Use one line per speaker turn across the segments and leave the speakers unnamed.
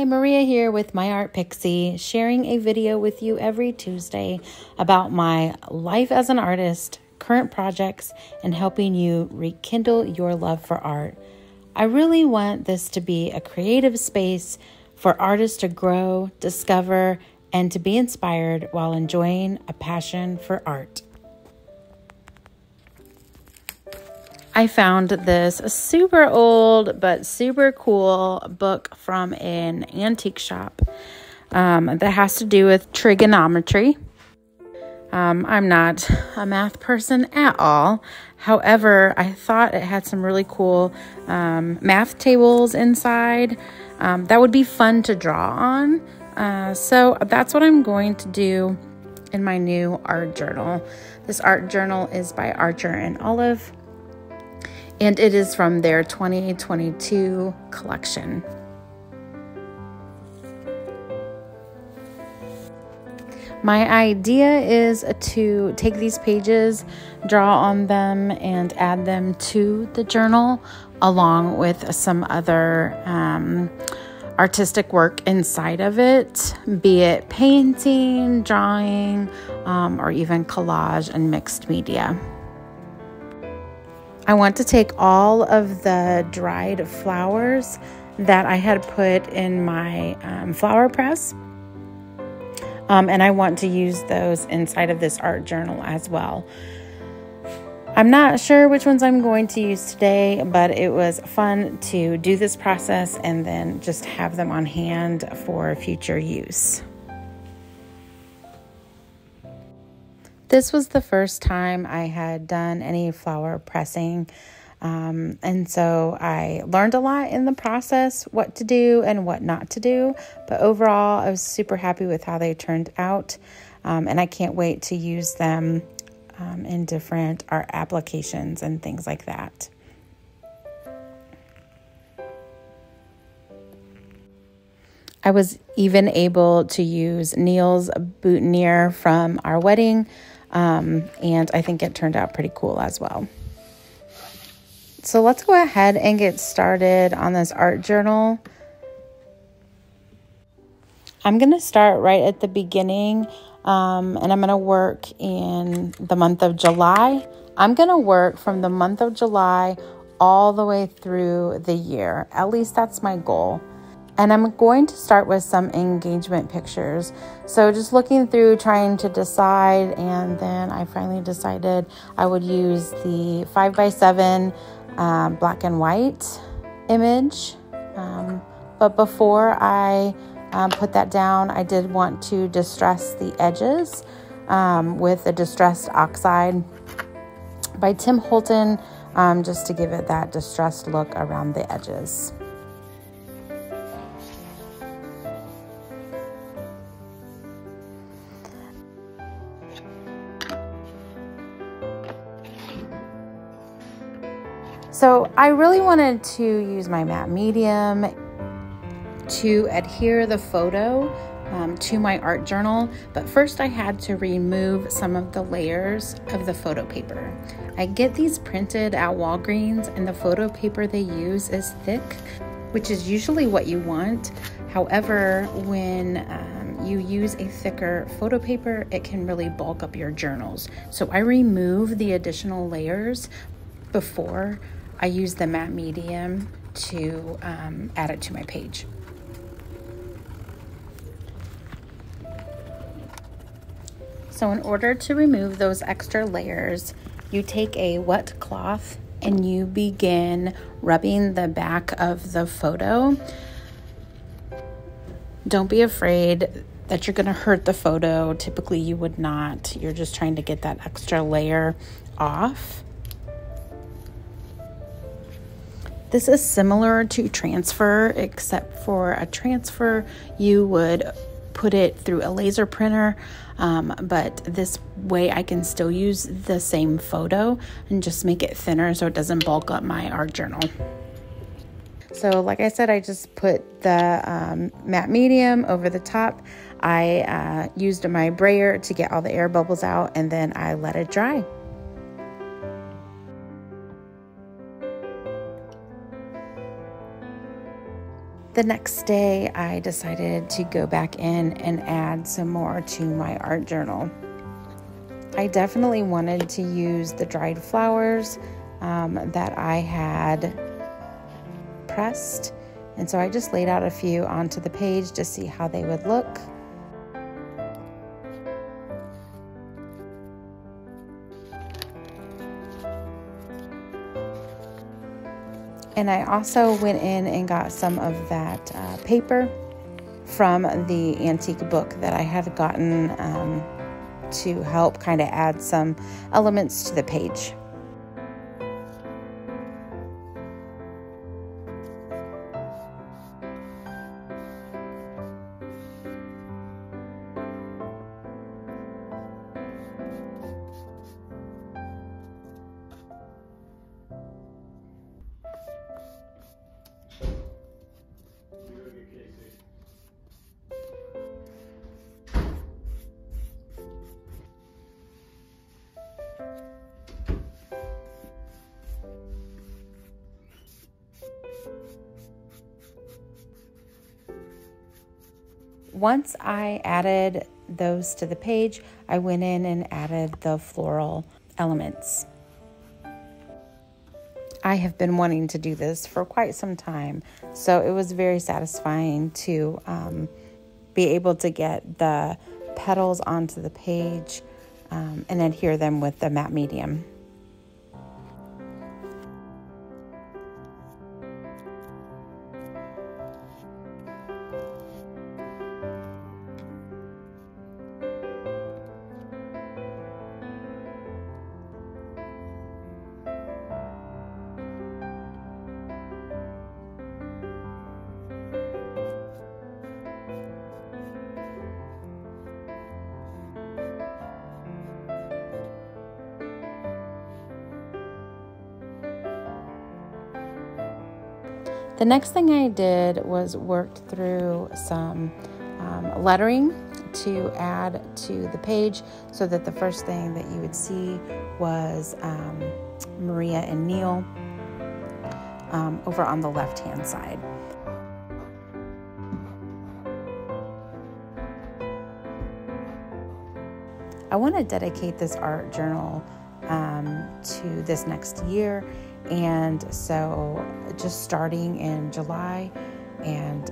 Maria here with My Art Pixie, sharing a video with you every Tuesday about my life as an artist, current projects, and helping you rekindle your love for art. I really want this to be a creative space for artists to grow, discover, and to be inspired while enjoying a passion for art. I found this super old but super cool book from an antique shop that has to do with trigonometry. I'm not a math person at all. However, I thought it had some really cool math tables inside that would be fun to draw on. So that's what I'm going to do in my new art journal. This art journal is by Archer and Olive, and it is from their 2022 collection. My idea is to take these pages, draw on them, and add them to the journal along with some other artistic work inside of it, be it painting, drawing, or even collage and mixed media. I want to take all of the dried flowers that I had put in my flower press, and I want to use those inside of this art journal as well. I'm not sure which ones I'm going to use today, but it was fun to do this process and then just have them on hand for future use. This was the first time I had done any flower pressing, and so I learned a lot in the process, what to do and what not to do, but overall I was super happy with how they turned out, and I can't wait to use them in different art applications and things like that. I was even able to use Neil's boutonniere from our wedding, and I think it turned out pretty cool as well. So let's go ahead and get started on this art journal. I'm going to start right at the beginning, and I'm going to work in the month of July. I'm going to work from the month of July all the way through the year. At least that's my goal. And I'm going to start with some engagement pictures. So just looking through, trying to decide, and then I finally decided I would use the 5x7 black and white image. But before I put that down, I did want to distress the edges with a distressed oxide by Tim Holton, just to give it that distressed look around the edges. So I really wanted to use my matte medium to adhere the photo to my art journal, but first I had to remove some of the layers of the photo paper. I get these printed at Walgreens, and the photo paper they use is thick, which is usually what you want. However, when you use a thicker photo paper, it can really bulk up your journals. So I remove the additional layers before I use the matte medium to add it to my page. So in order to remove those extra layers, you take a wet cloth and you begin rubbing the back of the photo. Don't be afraid that you're going to hurt the photo. Typically you would not. You're just trying to get that extra layer off. This is similar to transfer, except for a transfer, you would put it through a laser printer, but this way I can still use the same photo and just make it thinner so it doesn't bulk up my art journal. So like I said, I just put the matte medium over the top. I used my brayer to get all the air bubbles out, and then I let it dry. The next day, I decided to go back in and add some more to my art journal. I definitely wanted to use the dried flowers that I had pressed, and so I just laid out a few onto the page to see how they would look. And I also went in and got some of that paper from the antique book that I had gotten to help kind of add some elements to the page. Once I added those to the page, I went in and added the floral elements. I have been wanting to do this for quite some time, so it was very satisfying to be able to get the petals onto the page and adhere them with the matte medium. The next thing I did was worked through some lettering to add to the page, so that the first thing that you would see was Maria and Neil over on the left-hand side. I want to dedicate this art journal to this next year, and so just starting in July and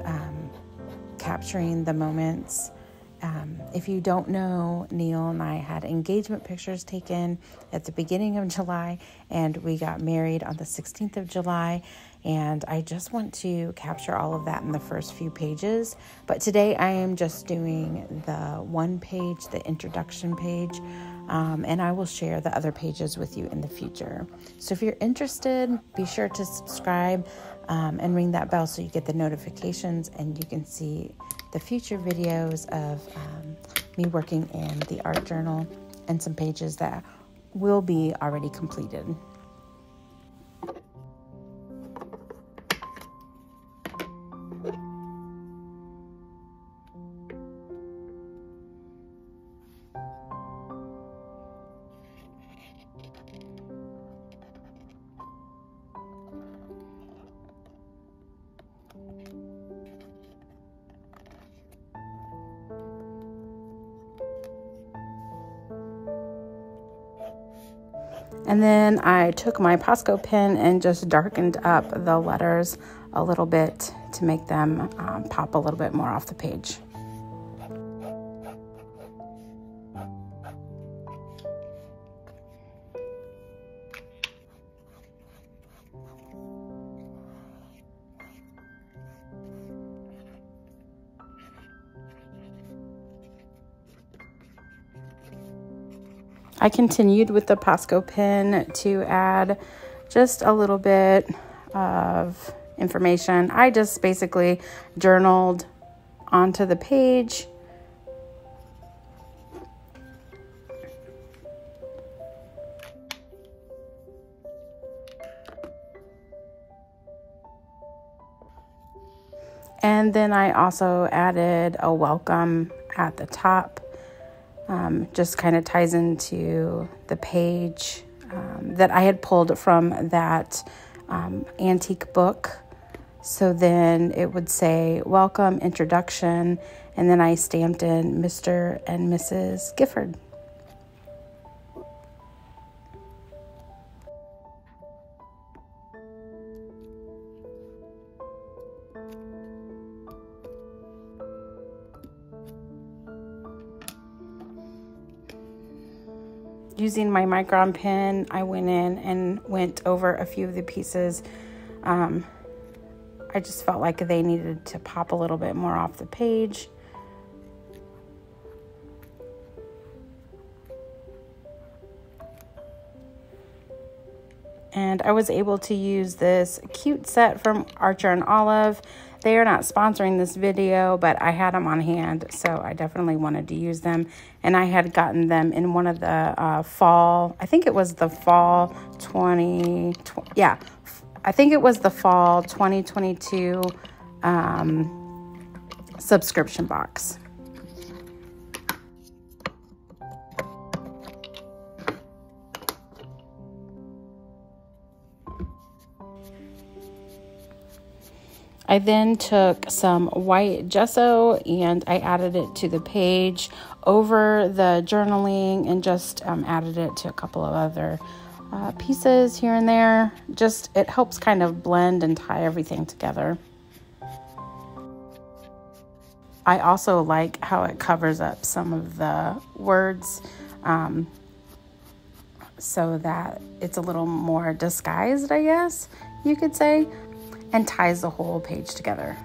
capturing the moments. If you don't know, Neil and I had engagement pictures taken at the beginning of July, and we got married on the 16th of July, and I just want to capture all of that in the first few pages. But today I am just doing the one page, the introduction page, and I will share the other pages with you in the future. So if you're interested, be sure to subscribe and ring that bell so you get the notifications and you can see the future videos of me working in the art journal and some pages that will be already completed. And then I took my Posco pen and just darkened up the letters a little bit to make them pop a little bit more off the page. I continued with the Posco pen to add just a little bit of information. I just basically journaled onto the page. And then I also added a welcome at the top. Just kind of ties into the page that I had pulled from that antique book So then it would say, welcome, introduction, and then I stamped in Mr. and Mrs. Gifford. Using my micron pen, I went in and went over a few of the pieces. I just felt like they needed to pop a little bit more off the page. And I was able to use this cute set from Archer and Olive. They are not sponsoring this video, but I had them on hand, so I definitely wanted to use them. And I had gotten them in one of the fall, I think it was the fall 2022 subscription box. I then took some white gesso and I added it to the page over the journaling and just added it to a couple of other pieces here and there. Just, it helps kind of blend and tie everything together. I also like how it covers up some of the words so that it's a little more disguised, I guess you could say, and ties the whole page together.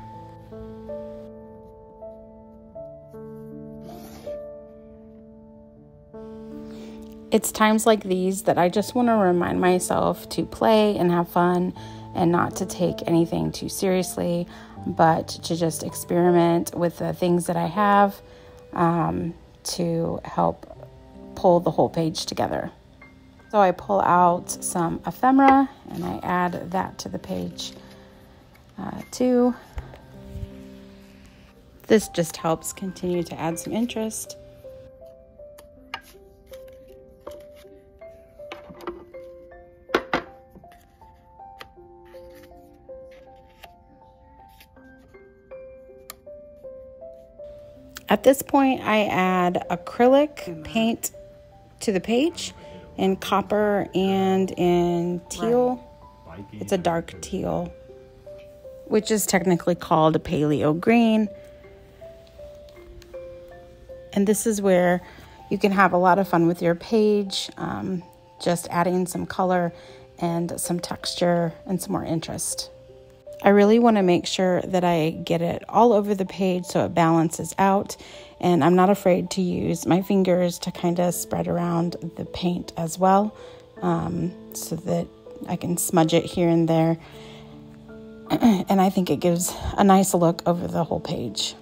It's times like these that I just want to remind myself to play and have fun and not to take anything too seriously, but to just experiment with the things that I have to help pull the whole page together. So I pull out some ephemera and I add that to the page too. This just helps continue to add some interest. At this point, I add acrylic paint to the page in copper and in teal. It's a dark teal, which is technically called a paleo green. And this is where you can have a lot of fun with your page, just adding some color and some texture and some more interest. I really want to make sure that I get it all over the page so it balances out, and I'm not afraid to use my fingers to kind of spread around the paint as well, so that I can smudge it here and there, and I think it gives a nice look over the whole page.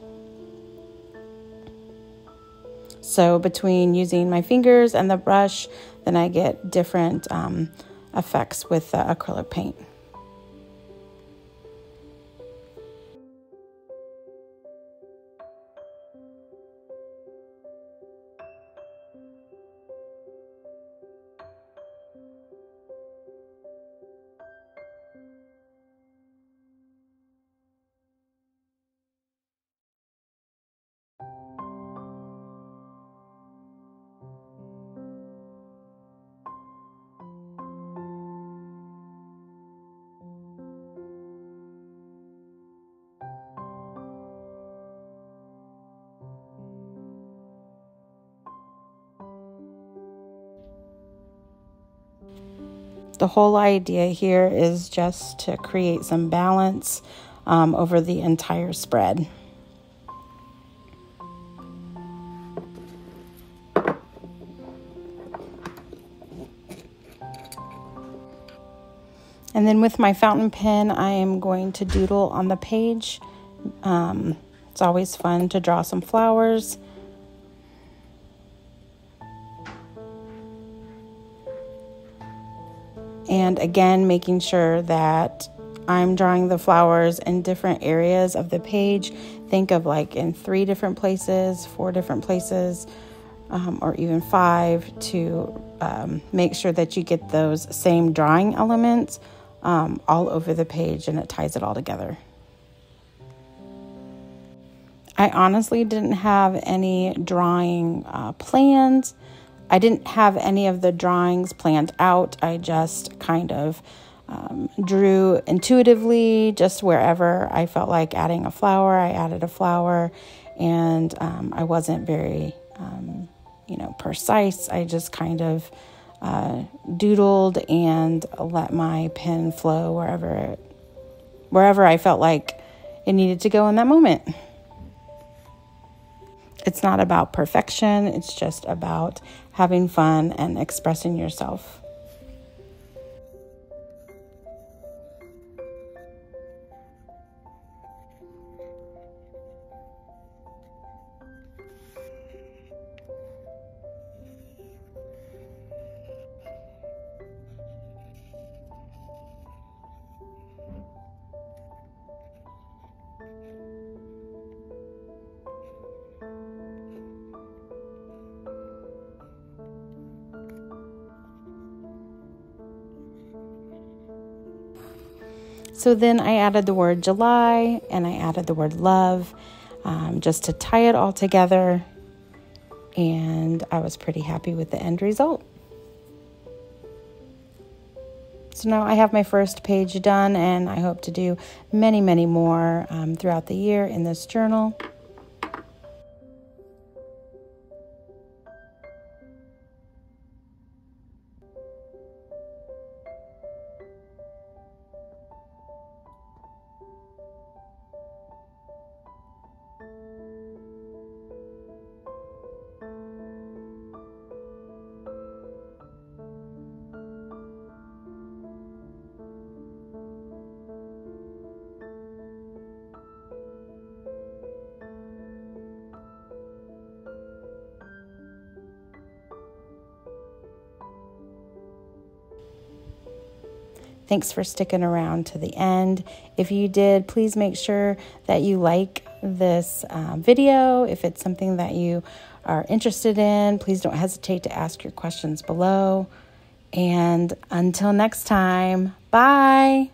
So between using my fingers and the brush, then I get different effects with the acrylic paint. The whole idea here is just to create some balance over the entire spread. And then with my fountain pen, I am going to doodle on the page. It's always fun to draw some flowers. And again, making sure that I'm drawing the flowers in different areas of the page. Think of like in 3 different places, 4 different places, or even 5 to make sure that you get those same drawing elements all over the page and it ties it all together. I honestly didn't have any drawing plans. I didn't have any of the drawings planned out. I just kind of drew intuitively, just wherever I felt like adding a flower, I added a flower, and I wasn't very, precise. I just kind of doodled and let my pen flow wherever I felt like it needed to go in that moment. It's not about perfection. It's just about having fun and expressing yourself. So then I added the word July and I added the word love, just to tie it all together. And I was pretty happy with the end result. So now I have my first page done, and I hope to do many, many more throughout the year in this journal. Thanks for sticking around to the end. If you did, please make sure that you like this video. If it's something that you are interested in, please don't hesitate to ask your questions below. And until next time, bye.